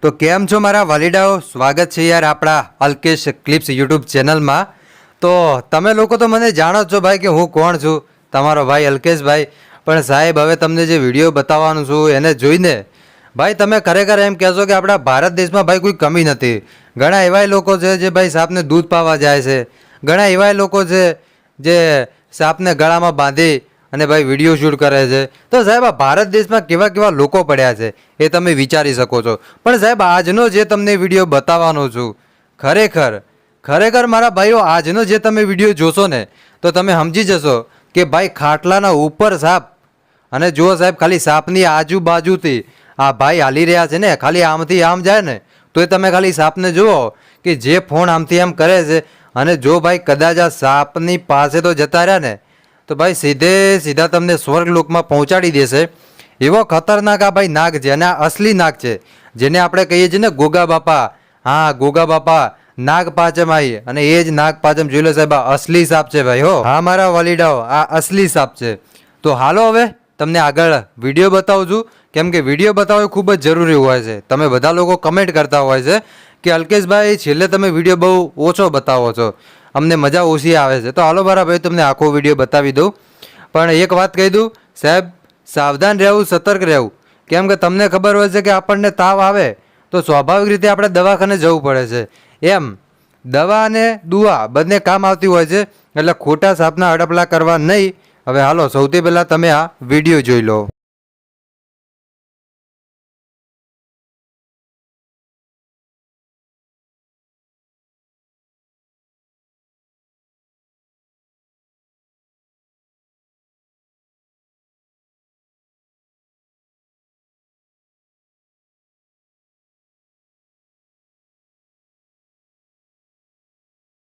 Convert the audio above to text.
તો કેમ છો મારા વાલીડાઓ, સ્વાગત છે યાર આપણા અલ્કેશ ક્લિપ્સ યુટ્યુબ ચેનલમાં। તો તમે લોકો તો મને જાણો છો ભાઈ કે હું કોણ છું, તમારો ભાઈ અલ્કેશભાઈ। પણ સાહેબ હવે તમને જે વિડીયો બતાવવાનું છું એને જોઈને ભાઈ તમે ખરેખર એમ કહેશો કે આપણા ભારત દેશમાં ભાઈ કોઈ કમી નથી। ઘણા એવાય લોકો છે જે ભાઈ સાપને દૂધ પાવા જાય છે, ઘણા એવાય લોકો છે જે સાપને ગળામાં બાંધી અને ભાઈ વિડીયો શૂટ કરે છે। તો સાહેબ આ ભારત દેશમાં કેવા કેવા લોકો પડ્યા છે એ તમે વિચારી શકો છો। પણ સાહેબ આજનો જે તમને વિડીયો બતાવવાનો છું, ખરેખર મારા ભાઈઓ આજનો જે તમે વિડીયો જોશો ને તો તમે સમજી જશો કે ભાઈ ખાટલાના ઉપર સાપ, અને જુઓ સાહેબ ખાલી સાપની આજુબાજુથી આ ભાઈ હાલી રહ્યા છે ને, ખાલી આમથી આમ જાય ને તો એ તમે ખાલી સાપને જુઓ કે જે ફોન આમથી આમ કરે છે, અને જો ભાઈ કદાચ આ સાપની પાસે તો જતા રહ્યા ને તો ભાઈ સીધા તમને સ્વર્ગલોકમાં પહોંચાડી દેશે। એવો ખતરનાક આ ભાઈ નાગ છે, અને આ અસલી નાગ છે જેને આપણે કહીએ છીએ ને ગોગા બાપા। હા, ગોગા બાપા નાગ પાંચમ આવી, અને એ જ નાગ પાંચમ જોઈ લો સાહેબ, આ અસલી સાપ છે ભાઈ। હો હા મારા વાલીડાઓ, આ અસલી સાપ છે। તો હાલો હવે તમને આગળ વિડીયો બતાવું છું, કેમ કે વિડીયો બતાવવો એ ખૂબ જ જરૂરી હોય છે। તમે બધા લોકો કમેન્ટ કરતા હોય છે કે અલ્કેશભાઈ છેલ્લે તમે વિડીયો બહુ ઓછો બતાવો છો, અમને મજા ઓછી આવે છે। તો હાલો મારા ભાઈ તમને આખો વિડીયો બતાવી દઉં, પણ એક વાત કહી દઉં સાહેબ, સાવધાન રહેવું, સતર્ક રહેવું। કેમ કે તમને ખબર હોય છે કે આપણને તાવ આવે તો સ્વાભાવિક રીતે આપણે દવાખાને જવું પડે છે, એમ દવા અને દુઆ બંને કામ આવતી હોય છે, એટલે ખોટા સાપના અડપલા કરવા નહીં। હવે હાલો સૌથી પહેલાં તમે આ વિડીયો જોઈ લો।